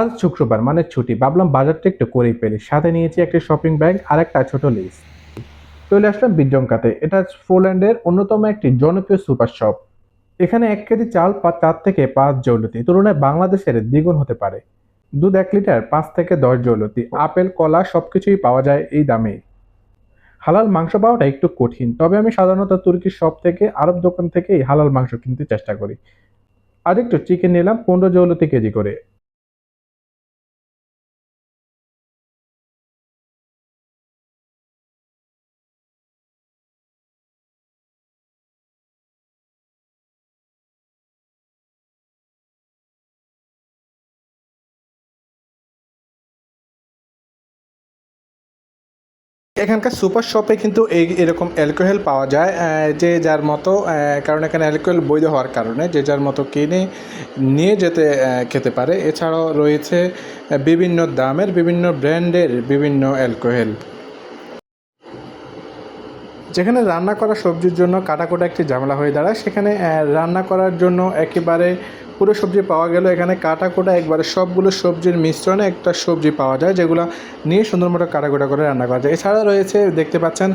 আজ শুক্রবার মানে ছুটি, ভাবলাম বাজারটা একটু করেই ফেলি। সাথে নিয়েছি একটা শপিং ব্যাগ আর একটা ছোট লিস্ট। চলে আসলাম বিজ্জঙ্কাতে। এটা পোল্যান্ডের অন্যতম একটি জনপ্রিয় সুপার শপ। এখানে 1 কেজি চাল 4 থেকে 5 জৌলুতি, তুলনায় বাংলাদেশের দ্বিগুণ হতে পারে। দুধ 1 লিটার 5 থেকে 10 জৌলুতি। আপেল, কলা সবকিছুই পাওয়া যায় এই দামেই। হালাল মাংস পাওয়াটা একটু কঠিন, তবে আমি সাধারণত তুর্কির শপ থেকে, আরব দোকান থেকেই হালাল মাংস কিনতে চেষ্টা করি। আর একটু চিকেন নিলাম 15 জৌলুতি কেজি করে। এখানকার সুপার শপে কিন্তু এরকম অ্যালকোহল পাওয়া যায়, যে যার মতো, কারণ এখানে অ্যালকোহল বৈধ হওয়ার কারণে যে যার মতো কিনে নিয়ে যেতে খেতে পারে। এছাড়াও রয়েছে বিভিন্ন দামের, বিভিন্ন ব্র্যান্ডের বিভিন্ন অ্যালকোহল। যেখানে রান্না করা সবজির জন্য কাটাকুটা একটি ঝামেলা হয়ে দাঁড়ায়, সেখানে রান্না করার জন্য একেবারে পুরো সবজি পাওয়া গেল। এখানে কাটাকুটা একবারে সবগুলো সবজির মিশ্রণে একটা সবজি পাওয়া যায়, যেগুলো নিয়ে সুন্দর মতো কাটাকুটা করে রান্না করা যায়। এছাড়া রয়েছে, দেখতে পাচ্ছেন,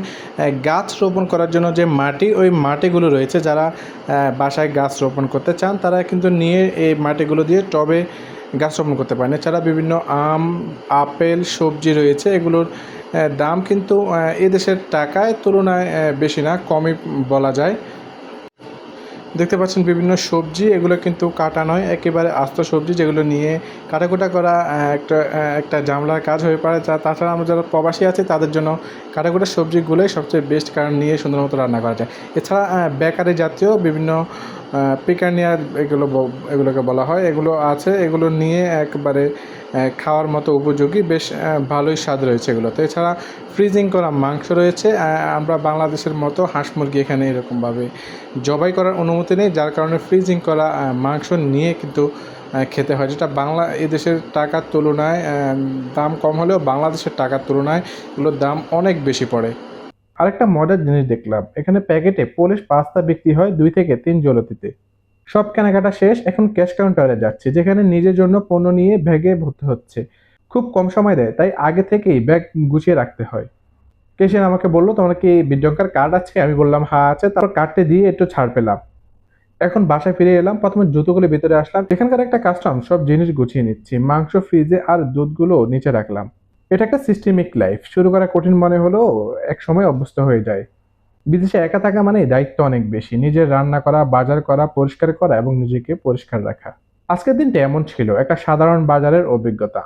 গাছ রোপণ করার জন্য যে মাটি, ওই মাটিগুলো রয়েছে। যারা বাসায় গাছ রোপণ করতে চান, তারা কিন্তু নিয়ে এই মাটিগুলো দিয়ে টবে গাছ রোপণ করতে পারেন। এছাড়া বিভিন্ন আম, আপেল, সবজি রয়েছে। এগুলোর দাম কিন্তু এদেশের টাকায় তুলনায় বেশি না, কমই বলা যায়। দেখতে পাচ্ছেন বিভিন্ন সবজি, এগুলো কিন্তু কাটা নয়, একেবারে আস্ত সবজি, যেগুলো নিয়ে কাটাকুটা করা একটা ঝামেলার কাজ হয়ে পারে। তাছাড়া আমরা যারা প্রবাসী আছি, তাদের জন্য কাটাকুটা সবজিগুলোই সবচেয়ে বেস্ট, কারণ নিয়ে সুন্দর মতো রান্না করা যায়। এছাড়া বেকারি জাতীয় বিভিন্ন পিকানিয়ার, এগুলোকে বলা হয়, এগুলো আছে। এগুলো নিয়ে একবারে খাওয়ার মতো উপযোগী, বেশ ভালোই স্বাদ রয়েছে এগুলোতে। এছাড়া ফ্রিজিং করা মাংস রয়েছে। আমরা বাংলাদেশের মতো হাঁস মুরগি এখানে এরকমভাবে জবাই করার অনুমতি নেই, যার কারণে ফ্রিজিং করা মাংস নিয়ে কিন্তু খেতে হয়, যেটা এদেশের টাকার তুলনায় দাম কম হলেও বাংলাদেশের টাকার তুলনায় এগুলোর দাম অনেক বেশি পড়ে। আরেকটা মজার জিনিস দেখলাম, এখানে প্যাকেটে পোলিশ পাস্তা বিক্রি হয় 2 থেকে 3 জলতিতে। সব কেনাকাটা শেষ, এখন ক্যাশ কাউন্টারে যাচ্ছে, যেখানে নিজের জন্য পণ্য নিয়ে ব্যাগে ভরতে হচ্ছে। খুব কম সময় দেয়, তাই আগে থেকেই ব্যাগ গুছিয়ে রাখতে হয়। ক্যাশিয়ার আমাকে বললো, তোমার কি বিজ্ঞঙ্কার কার্ড আছে? আমি বললাম হ্যাঁ আছে। তারপর কার্ডটি দিয়ে একটু ছাড় পেলাম। এখন বাসায় ফিরে এলাম, প্রথমে জুতোগুলো ভিতরে আসলাম। এখানকার একটা কাস্টম সব জিনিস গুছিয়ে নিচ্ছি, মাংস ফ্রিজে আর দুধগুলো নিচে রাখলাম। এটা একটা সিস্টেমিক লাইফ, শুরু করা কঠিন মনে হলেও এক সময় অভ্যস্ত হয়ে যায়। বিদেশে একা থাকা মানে দায়িত্ব অনেক বেশি, নিজের রান্না করা, বাজার করা, পরিষ্কার করা এবং নিজেকে পরিষ্কার রাখা। আজকের দিনটা এমন ছিল, একটা সাধারণ বাজারের অভিজ্ঞতা।